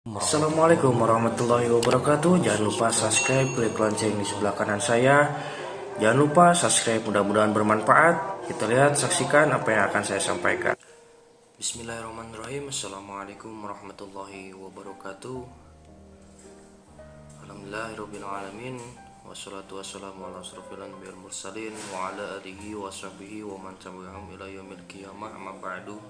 Assalamualaikum warahmatullahi wabarakatuh. Jangan lupa subscribe, klik lonceng di sebelah kanan saya. Jangan lupa subscribe, mudah-mudahan bermanfaat. Kita lihat, saksikan apa yang akan saya sampaikan. Bismillahirrahmanirrahim. Assalamualaikum warahmatullahi wabarakatuh. Alhamdulillahirrabbilalamin. Wassalatu wassalamu ala asrofil anbiya'il mursalin wa ala alihi wa sahbihi wa man tabi'ahum ila yaumil qiyamah, amma ba'du.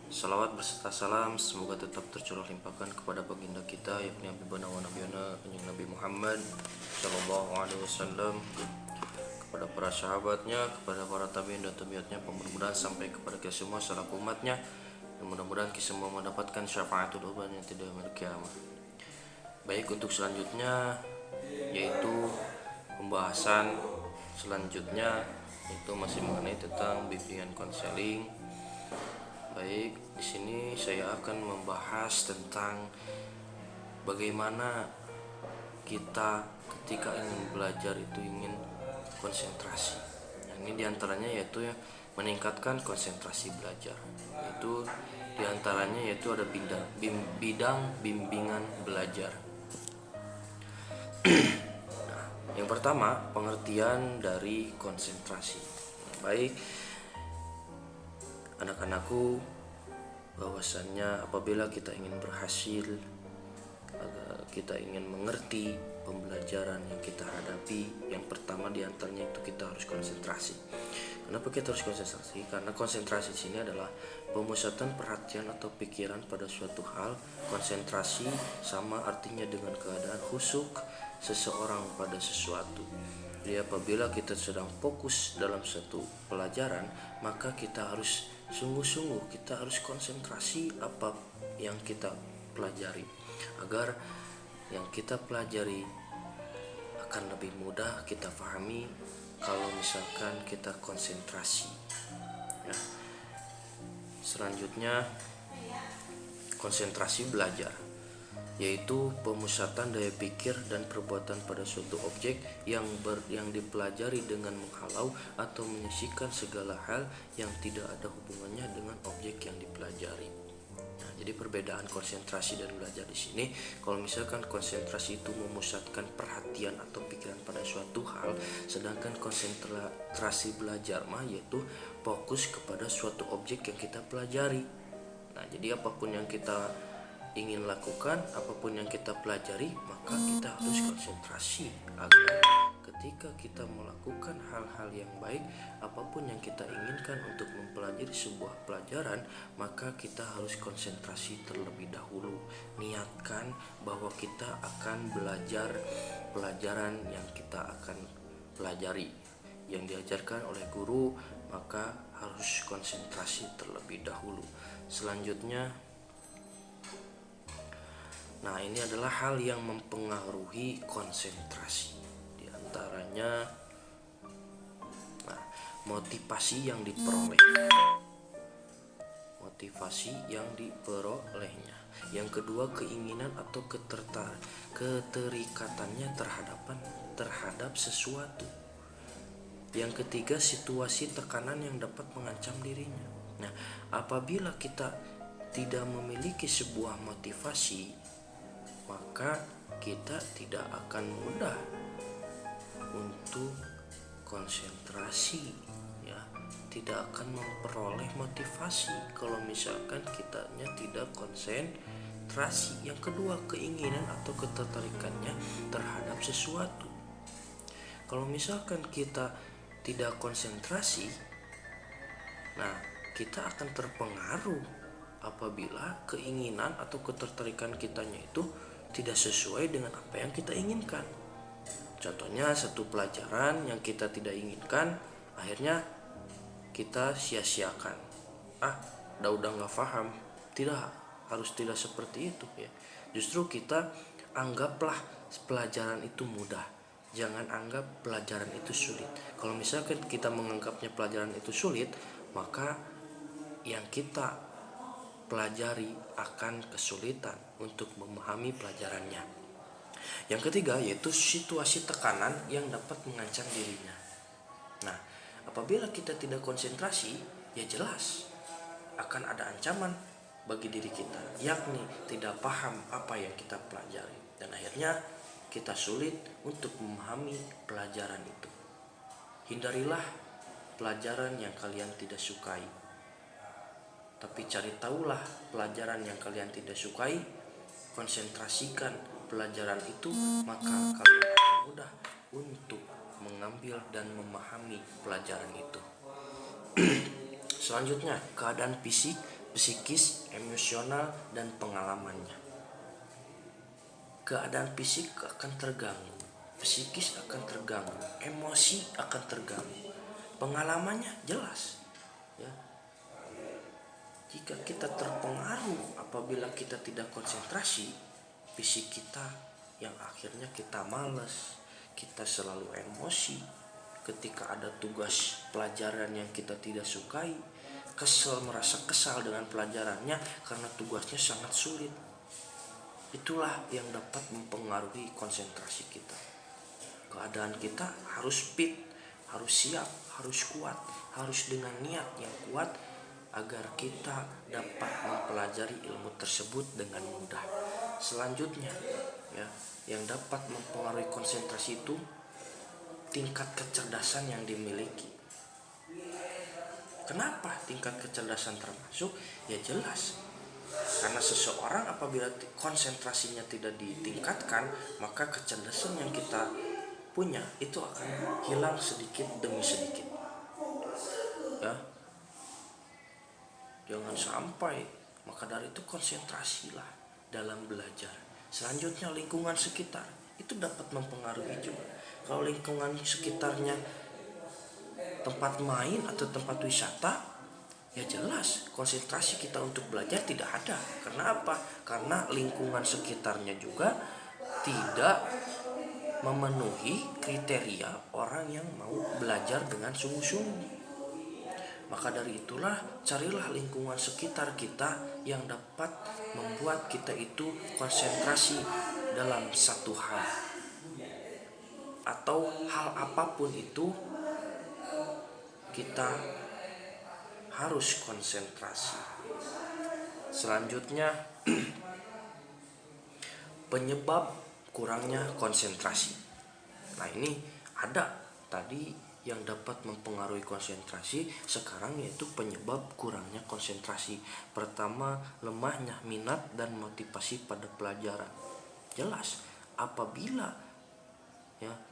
Salawat berserta salam semoga tetap tercurah limpahkan kepada baginda kita yakni Habibana wa Nabiyana Kanjeng Nabi Muhammad Sallallahu Alaihi Wasallam, kepada para sahabatnya, kepada para tabi'in dan tabi'atnya, mudah-mudahan sampai kepada kita semua selaku umatnya, dan mudah-mudahan kita semua mendapatkan syafaatul uban yang tidak memiliki kiamat. Baik, untuk selanjutnya yaitu pembahasan selanjutnya itu masih mengenai tentang bimbingan konseling. Baik, di sini saya akan membahas tentang bagaimana kita ketika ingin belajar itu ingin konsentrasi. Nah, ini diantaranya yaitu meningkatkan konsentrasi belajar. Itu diantaranya yaitu ada bidang bimbingan belajar. Nah, yang pertama, pengertian dari konsentrasi. Baik, anak-anakku, bahwasannya apabila kita ingin berhasil, kita ingin mengerti pembelajaran yang kita hadapi, yang pertama diantaranya itu kita harus konsentrasi. Kenapa kita harus konsentrasi? Karena konsentrasi di sini adalah pemusatan perhatian atau pikiran pada suatu hal. Konsentrasi sama artinya dengan keadaan khusyuk seseorang pada sesuatu. Jadi apabila kita sedang fokus dalam satu pelajaran, maka kita harus sungguh-sungguh, kita harus konsentrasi apa yang kita pelajari, agar yang kita pelajari akan lebih mudah kita pahami kalau misalkan kita konsentrasi. Ya. Selanjutnya, konsentrasi belajar, yaitu pemusatan daya pikir dan perbuatan pada suatu objek yang dipelajari dengan menghalau atau menyisihkan segala hal yang tidak ada hubungannya dengan objek yang dipelajari. Nah, jadi perbedaan konsentrasi dan belajar di sini, kalau misalkan konsentrasi itu memusatkan perhatian atau pikiran pada suatu hal, sedangkan konsentrasi belajar yaitu fokus kepada suatu objek yang kita pelajari. Nah, jadi apapun yang kita ingin lakukan, apapun yang kita pelajari, maka kita harus konsentrasi agar ketika kita melakukan hal-hal yang baik, apapun yang kita inginkan untuk mempelajari sebuah pelajaran, maka kita harus konsentrasi terlebih dahulu. Niatkan bahwa kita akan belajar pelajaran yang kita akan pelajari, yang diajarkan oleh guru, maka harus konsentrasi terlebih dahulu. Selanjutnya, nah, ini adalah hal yang mempengaruhi konsentrasi. Di antaranya, motivasi yang diperoleh. Motivasi yang diperolehnya. Yang kedua, keinginan atau keterikatannya terhadap sesuatu. Yang ketiga, situasi tekanan yang dapat mengancam dirinya. Nah, apabila kita tidak memiliki sebuah motivasi, maka kita tidak akan mudah untuk konsentrasi, ya, tidak akan memperoleh motivasi kalau misalkan kitanya tidak konsentrasi. Yang kedua, keinginan atau ketertarikannya terhadap sesuatu. Kalau misalkan kita tidak konsentrasi, nah, kita akan terpengaruh apabila keinginan atau ketertarikan kitanya itu tidak sesuai dengan apa yang kita inginkan. Contohnya, satu pelajaran yang kita tidak inginkan, akhirnya kita sia-siakan. Udah nggak paham. Tidak seperti itu, ya. Justru kita anggaplah pelajaran itu mudah. Jangan anggap pelajaran itu sulit. Kalau misalkan kita menganggapnya pelajaran itu sulit, maka yang kita pelajari akan kesulitan untuk memahami pelajarannya. Yang ketiga, yaitu situasi tekanan yang dapat mengancam dirinya. Nah, apabila kita tidak konsentrasi, ya jelas akan ada ancaman bagi diri kita, yakni tidak paham apa yang kita pelajari, dan akhirnya kita sulit untuk memahami pelajaran itu. Hindarilah pelajaran yang kalian tidak sukai, tapi cari tahulah pelajaran yang kalian tidak sukai, konsentrasikan pelajaran itu, maka kalian akan mudah untuk mengambil dan memahami pelajaran itu. Selanjutnya, keadaan fisik, psikis, emosional, dan pengalamannya. Keadaan fisik akan terganggu, psikis akan terganggu, emosi akan terganggu, pengalamannya jelas. Ya. Jika kita terpengaruh apabila kita tidak konsentrasi, fisik kita yang akhirnya kita malas, kita selalu emosi ketika ada tugas pelajaran yang kita tidak sukai, merasa kesal dengan pelajarannya karena tugasnya sangat sulit. Itulah yang dapat mempengaruhi konsentrasi kita. Keadaan kita harus fit, harus siap, harus kuat, harus dengan niat yang kuat agar kita dapat mempelajari ilmu tersebut dengan mudah. Selanjutnya, ya, yang dapat mempengaruhi konsentrasi itu tingkat kecerdasan yang dimiliki. Kenapa tingkat kecerdasan termasuk? Ya jelas, karena seseorang apabila konsentrasinya tidak ditingkatkan, maka kecerdasan yang kita punya itu akan hilang sedikit demi sedikit. Ya, jangan sampai. Maka dari itu konsentrasilah dalam belajar. Selanjutnya, lingkungan sekitar itu dapat mempengaruhi juga. Kalau lingkungan sekitarnya tempat main atau tempat wisata, ya jelas konsentrasi kita untuk belajar tidak ada. Karena apa? Karena lingkungan sekitarnya juga tidak memenuhi kriteria orang yang mau belajar dengan sungguh-sungguh. Maka dari itulah, carilah lingkungan sekitar kita yang dapat membuat kita itu konsentrasi dalam satu hal atau hal apapun itu. Kita harus konsentrasi. Selanjutnya, penyebab kurangnya konsentrasi. Nah, ini ada tadi yang dapat mempengaruhi konsentrasi, sekarang yaitu penyebab kurangnya konsentrasi. Pertama, lemahnya minat dan motivasi pada pelajaran. Jelas, apabila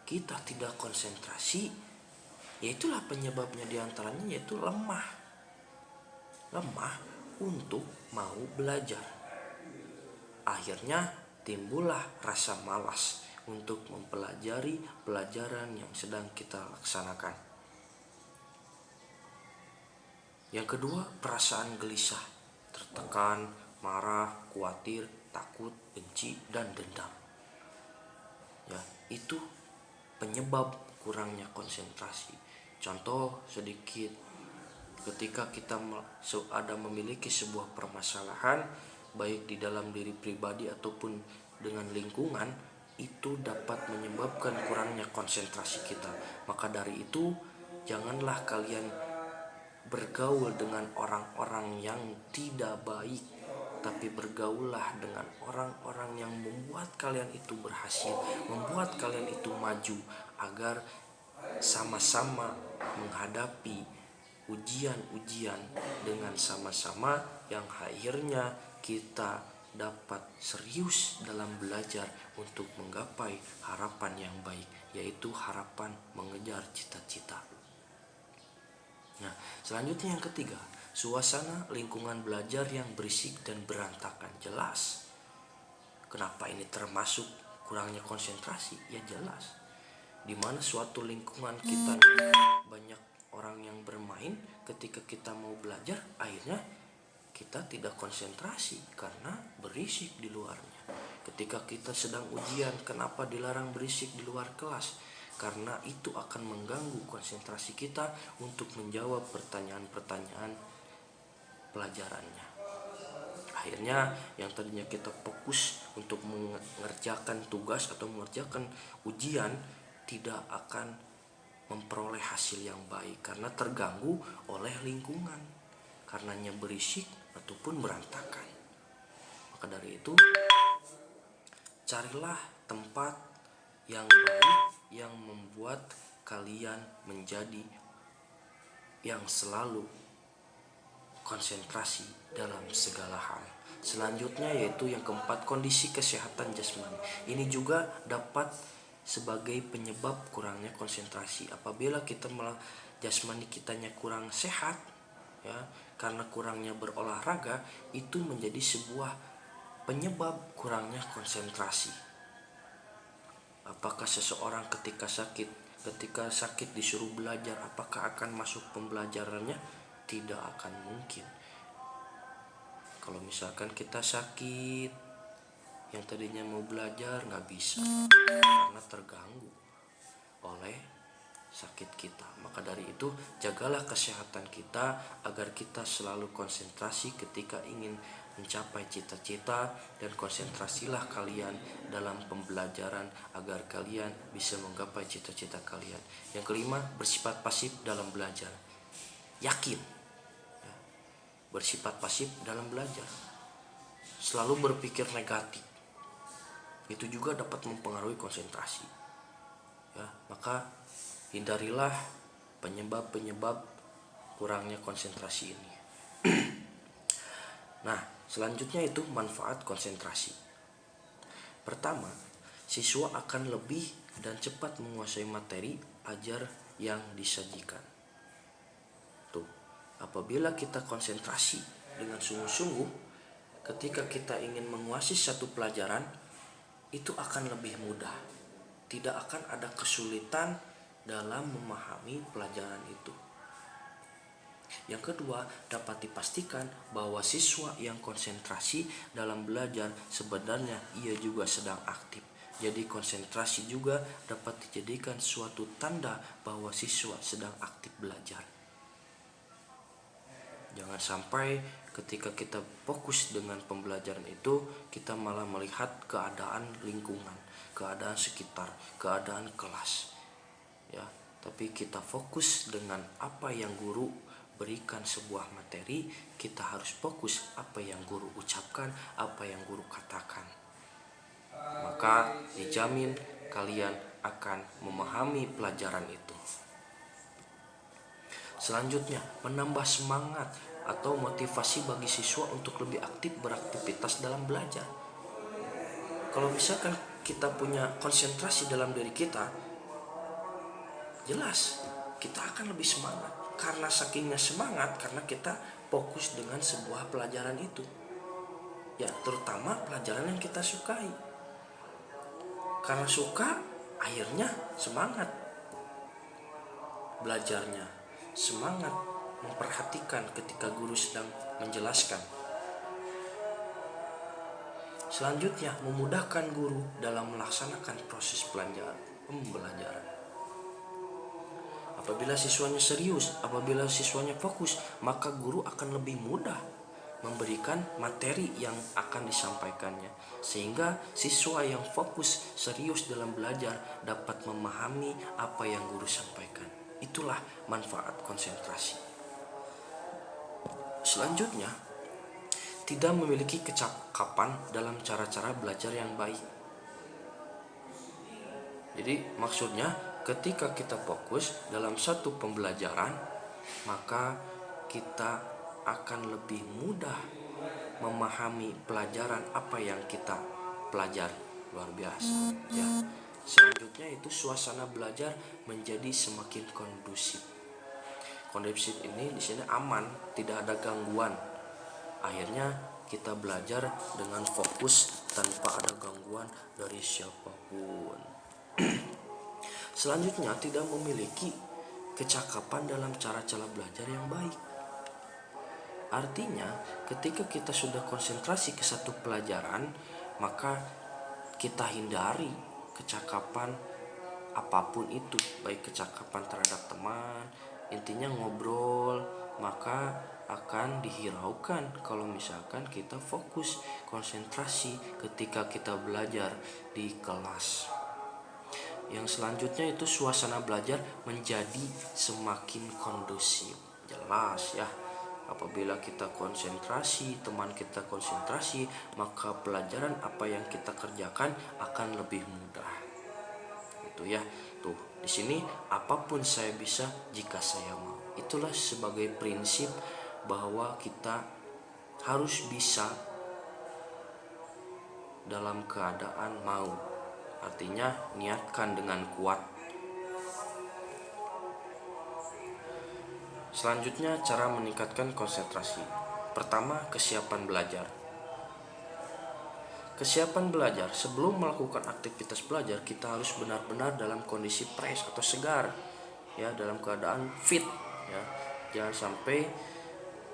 kita tidak konsentrasi, yaitulah penyebabnya diantaranya yaitu lemah untuk mau belajar. Akhirnya timbullah rasa malas untuk mempelajari pelajaran yang sedang kita laksanakan. Yang kedua, perasaan gelisah, tertekan, marah, khawatir, takut, benci, dan dendam. Ya, itu penyebab kurangnya konsentrasi. Contoh sedikit, ketika kita memiliki sebuah permasalahan, baik di dalam diri pribadi ataupun dengan lingkungan, itu dapat menyebabkan kurangnya konsentrasi kita. Maka dari itu, janganlah kalian bergaul dengan orang-orang yang tidak baik, tapi bergaullah dengan orang-orang yang membuat kalian itu berhasil, membuat kalian itu maju, agar sama-sama menghadapi ujian-ujian dengan sama-sama, yang akhirnya kita dapat serius dalam belajar untuk menggapai harapan yang baik, yaitu harapan mengejar cita-cita. Nah, selanjutnya yang ketiga, suasana lingkungan belajar yang berisik dan berantakan. Jelas, kenapa ini termasuk kurangnya konsentrasi? Ya jelas, di mana suatu lingkungan kita banyak orang yang bermain, ketika kita mau belajar, akhirnya kita tidak konsentrasi karena berisik di luarnya. Ketika kita sedang ujian, kenapa dilarang berisik di luar kelas? Karena itu akan mengganggu konsentrasi kita untuk menjawab pertanyaan-pertanyaan pelajarannya. Akhirnya yang tadinya kita fokus untuk mengerjakan tugas atau mengerjakan ujian, tidak akan memperoleh hasil yang baik karena terganggu oleh lingkungan. Karenanya berisik, ataupun berantakan. Maka dari itu, carilah tempat yang baik yang membuat kalian menjadi yang selalu konsentrasi dalam segala hal. Selanjutnya yaitu yang keempat, kondisi kesehatan jasmani. Ini juga dapat sebagai penyebab kurangnya konsentrasi. Apabila kita jasmani kitanya kurang sehat, ya, karena kurangnya berolahraga, itu menjadi sebuah penyebab kurangnya konsentrasi. Apakah seseorang ketika sakit disuruh belajar, apakah akan masuk pembelajarannya? Tidak akan mungkin. Kalau misalkan kita sakit, yang tadinya mau belajar nggak bisa karena terganggu oleh sakit kita. Maka dari itu, jagalah kesehatan kita agar kita selalu konsentrasi ketika ingin mencapai cita-cita, dan konsentrasilah kalian dalam pembelajaran agar kalian bisa menggapai cita-cita kalian. Yang kelima, bersifat pasif dalam belajar. Yakin, ya, bersifat pasif dalam belajar. Selalu berpikir negatif, itu juga dapat mempengaruhi konsentrasi. Ya, maka hindarilah penyebab-penyebab kurangnya konsentrasi ini. Nah, selanjutnya itu manfaat konsentrasi. Pertama, siswa akan lebih dan cepat menguasai materi ajar yang disajikan. Tuh, apabila kita konsentrasi dengan sungguh-sungguh, ketika kita ingin menguasai satu pelajaran, itu akan lebih mudah. Tidak akan ada kesulitan dalam memahami pelajaran itu. Yang kedua, dapat dipastikan bahwa siswa yang konsentrasi dalam belajar sebenarnya ia juga sedang aktif. Jadi konsentrasi juga dapat dijadikan suatu tanda bahwa siswa sedang aktif belajar. Jangan sampai ketika kita fokus dengan pembelajaran itu, kita malah melihat keadaan lingkungan, keadaan sekitar, keadaan kelas. Ya, tapi kita fokus dengan apa yang guru berikan sebuah materi, kita harus fokus apa yang guru ucapkan, apa yang guru katakan. Maka dijamin kalian akan memahami pelajaran itu. Selanjutnya, menambah semangat atau motivasi bagi siswa untuk lebih aktif beraktivitas dalam belajar. Kalau misalkan kita punya konsentrasi dalam diri kita, jelas kita akan lebih semangat. Karena sakingnya semangat, karena kita fokus dengan sebuah pelajaran itu. Ya, terutama pelajaran yang kita sukai. Karena suka, akhirnya semangat belajarnya, semangat memperhatikan ketika guru sedang menjelaskan. Selanjutnya, memudahkan guru dalam melaksanakan proses pembelajaran. Apabila siswanya serius, apabila siswanya fokus, maka guru akan lebih mudah memberikan materi yang akan disampaikannya. Sehingga siswa yang fokus, serius dalam belajar dapat memahami apa yang guru sampaikan. Itulah manfaat konsentrasi. Selanjutnya, tidak memiliki kecakapan dalam cara-cara belajar yang baik. Jadi maksudnya, ketika kita fokus dalam satu pembelajaran, maka kita akan lebih mudah memahami pelajaran apa yang kita pelajari. Luar biasa, ya. Selanjutnya itu suasana belajar menjadi semakin kondusif. Kondusif ini di sini aman, tidak ada gangguan. Akhirnya kita belajar dengan fokus tanpa ada gangguan dari siapapun. Selanjutnya, tidak memiliki kecakapan dalam cara-cara belajar yang baik. Artinya, ketika kita sudah konsentrasi ke satu pelajaran, maka kita hindari kecakapan apapun itu, baik kecakapan terhadap teman, intinya ngobrol, maka akan dihiraukan kalau misalkan kita fokus konsentrasi ketika kita belajar di kelas. Yang selanjutnya itu suasana belajar menjadi semakin kondusif. Jelas ya, Apabila kita konsentrasi, teman kita konsentrasi, maka pelajaran apa yang kita kerjakan akan lebih mudah. Itu ya. Tuh, di sini apapun saya bisa jika saya mau. Itulah sebagai prinsip bahwa kita harus bisa dalam keadaan mau. Artinya niatkan dengan kuat. Selanjutnya, cara meningkatkan konsentrasi. Pertama, kesiapan belajar. Kesiapan belajar, sebelum melakukan aktivitas belajar, kita harus benar-benar dalam kondisi fresh atau segar, ya, dalam keadaan fit, ya. Jangan sampai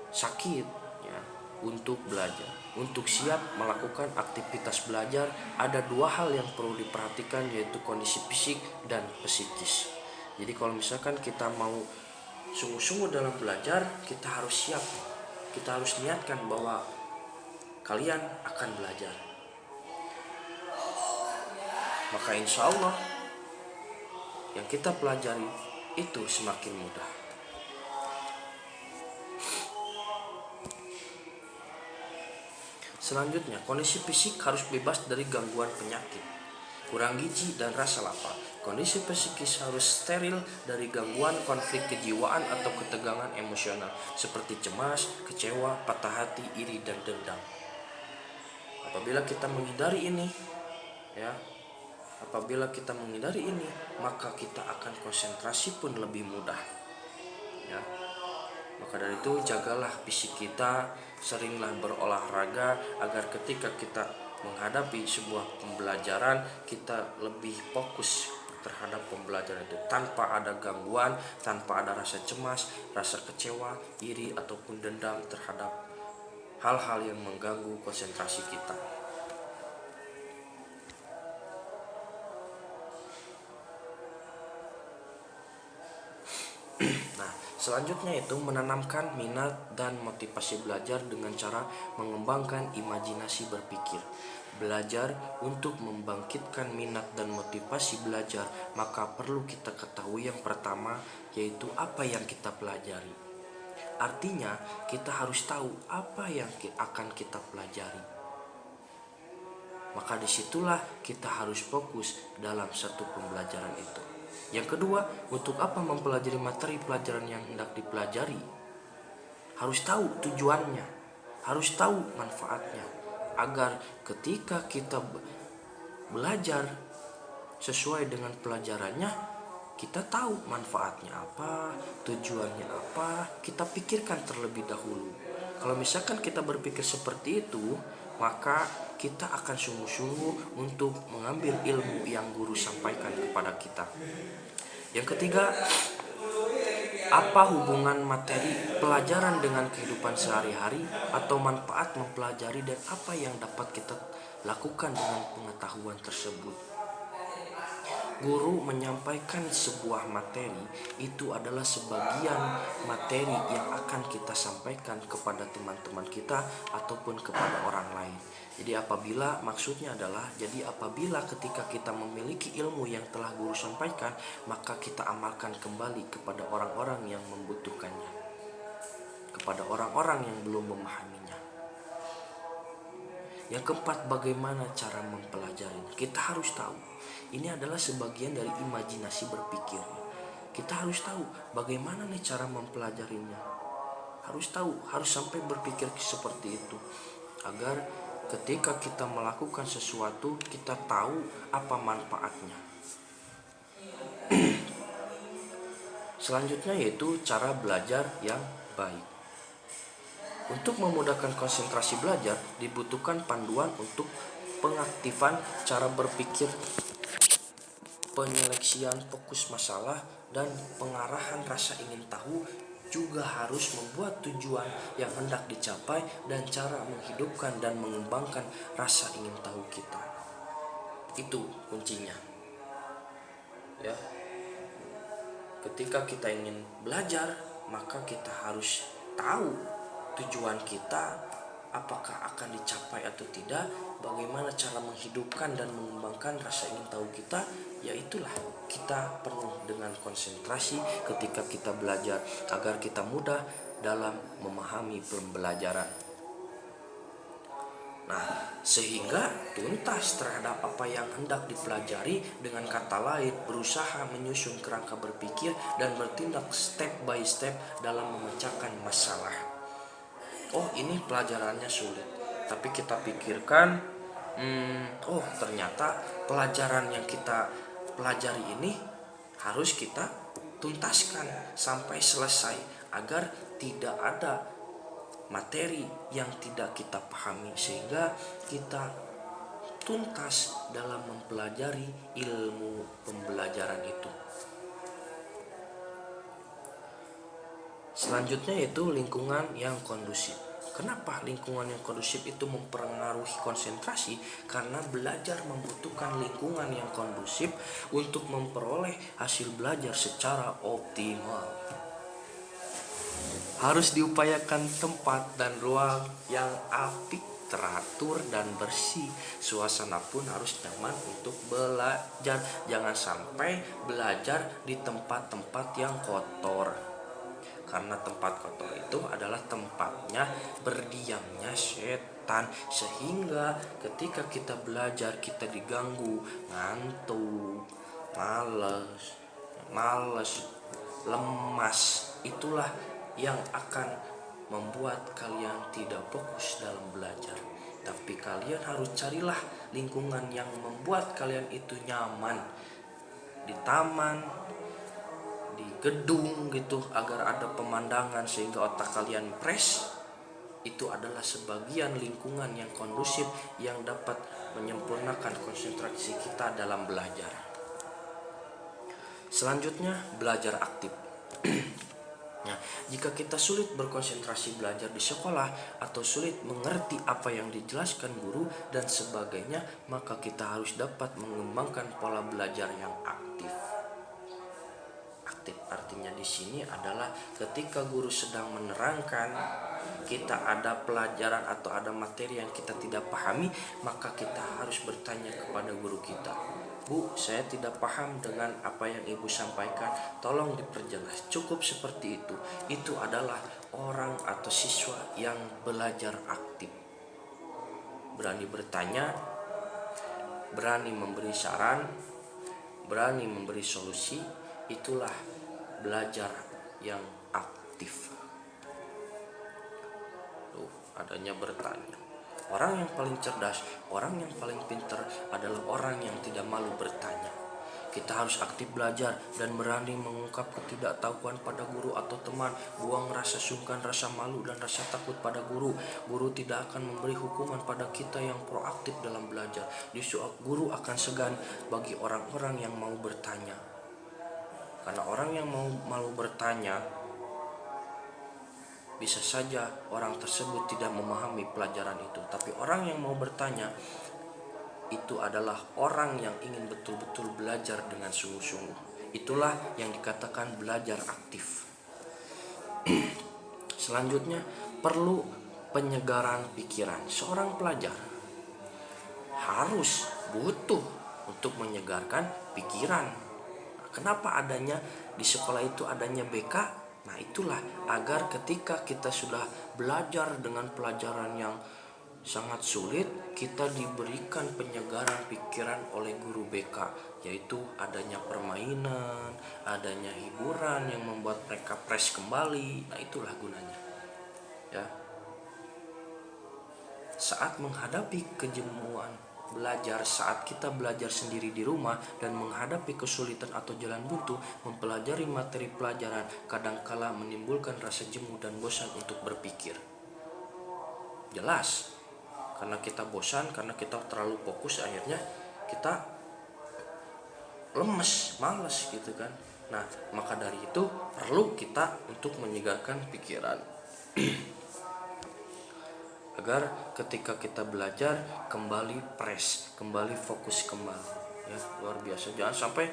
sakit, ya, untuk belajar. Untuk siap melakukan aktivitas belajar, ada dua hal yang perlu diperhatikan, yaitu kondisi fisik dan psikis. Jadi kalau misalkan kita mau sungguh-sungguh dalam belajar, kita harus siap. Kita harus niatkan bahwa kalian akan belajar. Maka insya Allah yang kita pelajari itu semakin mudah. Selanjutnya, kondisi fisik harus bebas dari gangguan penyakit, kurang gizi, dan rasa lapar. Kondisi psikis harus steril dari gangguan konflik kejiwaan atau ketegangan emosional seperti cemas, kecewa, patah hati, iri, dan dendam. Apabila kita menghindari ini, ya, maka kita akan konsentrasi pun lebih mudah, ya. Maka dari itu jagalah fisik kita, seringlah berolahraga agar ketika kita menghadapi sebuah pembelajaran, kita lebih fokus terhadap pembelajaran itu tanpa ada gangguan, tanpa ada rasa cemas, rasa kecewa, iri, ataupun dendam terhadap hal-hal yang mengganggu konsentrasi kita. Nah, selanjutnya itu menanamkan minat dan motivasi belajar dengan cara mengembangkan imajinasi berpikir. Belajar untuk membangkitkan minat dan motivasi belajar, maka perlu kita ketahui yang pertama, yaitu apa yang kita pelajari. Artinya, kita harus tahu apa yang akan kita pelajari. Maka disitulah kita harus fokus dalam satu pembelajaran itu. Yang kedua, untuk apa mempelajari materi pelajaran yang hendak dipelajari? Harus tahu tujuannya, harus tahu manfaatnya, agar ketika kita belajar sesuai dengan pelajarannya, kita tahu manfaatnya apa, tujuannya apa, kita pikirkan terlebih dahulu. Kalau misalkan kita berpikir seperti itu, maka kita akan sungguh-sungguh untuk mengambil ilmu yang guru sampaikan kepada kita. Yang ketiga, apa hubungan materi pelajaran dengan kehidupan sehari-hari atau manfaat mempelajari dan apa yang dapat kita lakukan dengan pengetahuan tersebut? Guru menyampaikan sebuah materi itu adalah sebagian materi yang akan kita sampaikan kepada teman-teman kita ataupun kepada orang lain. Jadi apabila ketika kita memiliki ilmu yang telah guru sampaikan, maka kita amalkan kembali kepada orang-orang yang membutuhkannya, kepada orang-orang yang belum memahaminya. Yang keempat, bagaimana cara mempelajarinya? Kita harus tahu. Ini adalah sebagian dari imajinasi berpikir. Kita harus tahu bagaimana nih cara mempelajarinya. Harus tahu, harus sampai berpikir seperti itu. Agar ketika kita melakukan sesuatu, kita tahu apa manfaatnya. Selanjutnya yaitu cara belajar yang baik. Untuk memudahkan konsentrasi belajar, dibutuhkan panduan untuk pengaktifan cara berpikir, penyeleksian fokus masalah, dan pengarahan rasa ingin tahu. Juga harus membuat tujuan yang hendak dicapai dan cara menghidupkan dan mengembangkan rasa ingin tahu kita. Itu kuncinya, ya. Ketika kita ingin belajar, maka kita harus tahu tujuan kita, apakah akan dicapai atau tidak, bagaimana cara menghidupkan dan mengembangkan rasa ingin tahu kita. Yaitulah kita penuh dengan konsentrasi ketika kita belajar, agar kita mudah dalam memahami pembelajaran. Nah, sehingga tuntas terhadap apa yang hendak dipelajari, dengan kata lain berusaha menyusun kerangka berpikir dan bertindak step by step dalam memecahkan masalah. Oh, ini pelajarannya sulit, tapi kita pikirkan, oh ternyata pelajaran yang kita pelajari ini harus kita tuntaskan sampai selesai agar tidak ada materi yang tidak kita pahami, sehingga kita tuntas dalam mempelajari ilmu pembelajaran itu. Selanjutnya yaitu lingkungan yang kondusif. Kenapa lingkungan yang kondusif itu mempengaruhi konsentrasi? Karena belajar membutuhkan lingkungan yang kondusif untuk memperoleh hasil belajar secara optimal. Harus diupayakan tempat dan ruang yang apik, teratur dan bersih. Suasana pun harus nyaman untuk belajar. Jangan sampai belajar di tempat-tempat yang kotor, karena tempat kotor itu adalah tempatnya berdiamnya setan. Sehingga ketika kita belajar kita diganggu, ngantuk, males, lemas, itulah yang akan membuat kalian tidak fokus dalam belajar. Tapi kalian harus carilah lingkungan yang membuat kalian itu nyaman, di taman, di gedung gitu, agar ada pemandangan sehingga otak kalian fresh. Itu adalah sebagian lingkungan yang kondusif yang dapat menyempurnakan konsentrasi kita dalam belajar. Selanjutnya, belajar aktif. Nah, jika kita sulit berkonsentrasi belajar di sekolah atau sulit mengerti apa yang dijelaskan guru dan sebagainya, maka kita harus dapat mengembangkan pola belajar yang aktif. Aktif artinya di sini adalah ketika guru sedang menerangkan, kita ada pelajaran atau ada materi yang kita tidak pahami, maka kita harus bertanya kepada guru kita. Bu, saya tidak paham dengan apa yang ibu sampaikan, tolong diperjelas. Cukup seperti itu. Itu adalah orang atau siswa yang belajar aktif. Berani bertanya, berani memberi saran, berani memberi solusi. Itulah belajar yang aktif. Adanya bertanya. Orang yang paling cerdas, orang yang paling pintar adalah orang yang tidak malu bertanya. Kita harus aktif belajar dan berani mengungkap ketidaktahuan pada guru atau teman. Buang rasa sungkan, rasa malu, dan rasa takut pada guru. Guru tidak akan memberi hukuman pada kita yang proaktif dalam belajar. Justru guru akan segan bagi orang-orang yang mau bertanya. Karena orang yang malu bertanya, bisa saja orang tersebut tidak memahami pelajaran itu. Tapi orang yang mau bertanya itu adalah orang yang ingin betul-betul belajar dengan sungguh-sungguh. Itulah yang dikatakan belajar aktif. Selanjutnya, perlu penyegaran pikiran. Seorang pelajar harus butuh untuk menyegarkan pikiran. Kenapa adanya di sekolah itu adanya BK? Nah, itulah agar ketika kita sudah belajar dengan pelajaran yang sangat sulit, kita diberikan penyegaran pikiran oleh guru BK, yaitu adanya permainan, adanya hiburan yang membuat mereka fresh kembali. Nah, itulah gunanya. Ya. Saat menghadapi kejenuhan belajar, saat kita belajar sendiri di rumah dan menghadapi kesulitan atau jalan buntu, mempelajari materi pelajaran kadangkala menimbulkan rasa jemu dan bosan untuk berpikir. Jelas, karena kita bosan, karena kita terlalu fokus, akhirnya kita lemes, malas gitu kan. Nah, maka dari itu perlu kita untuk menyegarkan pikiran. Agar ketika kita belajar kembali fresh, kembali fokus kembali. Ya, luar biasa. Jangan sampai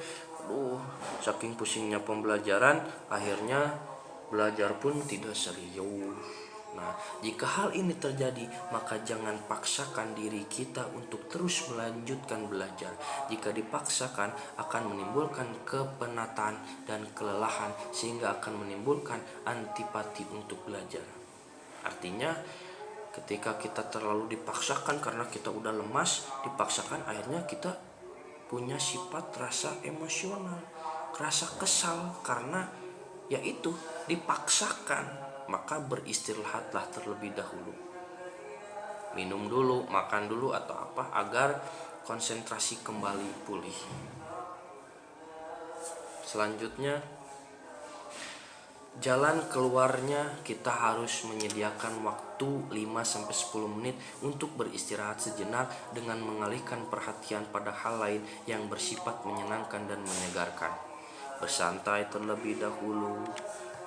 saking pusingnya pembelajaran akhirnya belajar pun tidak serius. Nah, jika hal ini terjadi, maka jangan paksakan diri kita untuk terus melanjutkan belajar. Jika dipaksakan, akan menimbulkan kepenatan dan kelelahan, sehingga akan menimbulkan antipati untuk belajar. Artinya, ketika kita terlalu dipaksakan karena kita udah lemas, dipaksakan, akhirnya kita punya sifat rasa emosional, rasa kesal karena yaitu dipaksakan. Maka beristirahatlah terlebih dahulu, minum dulu, makan dulu atau apa, agar konsentrasi kembali pulih. Selanjutnya, jalan keluarnya kita harus menyediakan waktu 5-10 menit untuk beristirahat sejenak dengan mengalihkan perhatian pada hal lain yang bersifat menyenangkan dan menyegarkan. Bersantai terlebih dahulu,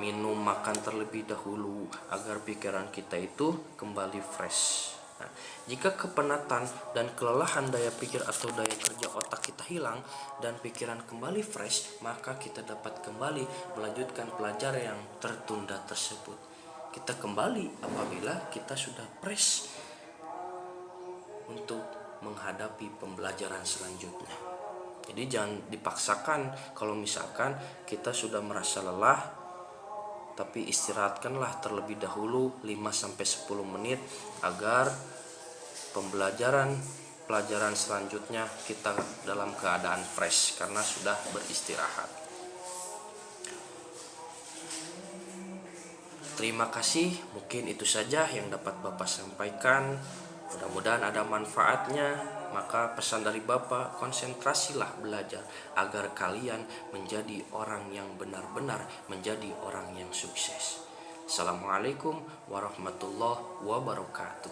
minum makan terlebih dahulu agar pikiran kita itu kembali fresh. Nah, jika kepenatan dan kelelahan daya pikir atau daya kerja otak kita hilang dan pikiran kembali fresh, maka kita dapat kembali melanjutkan pelajaran yang tertunda tersebut. Kita kembali apabila kita sudah fresh untuk menghadapi pembelajaran selanjutnya. Jadi jangan dipaksakan. Kalau misalkan kita sudah merasa lelah, tapi istirahatkanlah terlebih dahulu 5-10 menit agar pelajaran selanjutnya kita dalam keadaan fresh karena sudah beristirahat. Terima kasih, mungkin itu saja yang dapat Bapak sampaikan. Mudah-mudahan ada manfaatnya. Maka pesan dari Bapak, konsentrasilah belajar agar kalian menjadi orang yang benar-benar menjadi orang yang sukses. Assalamualaikum warahmatullahi wabarakatuh.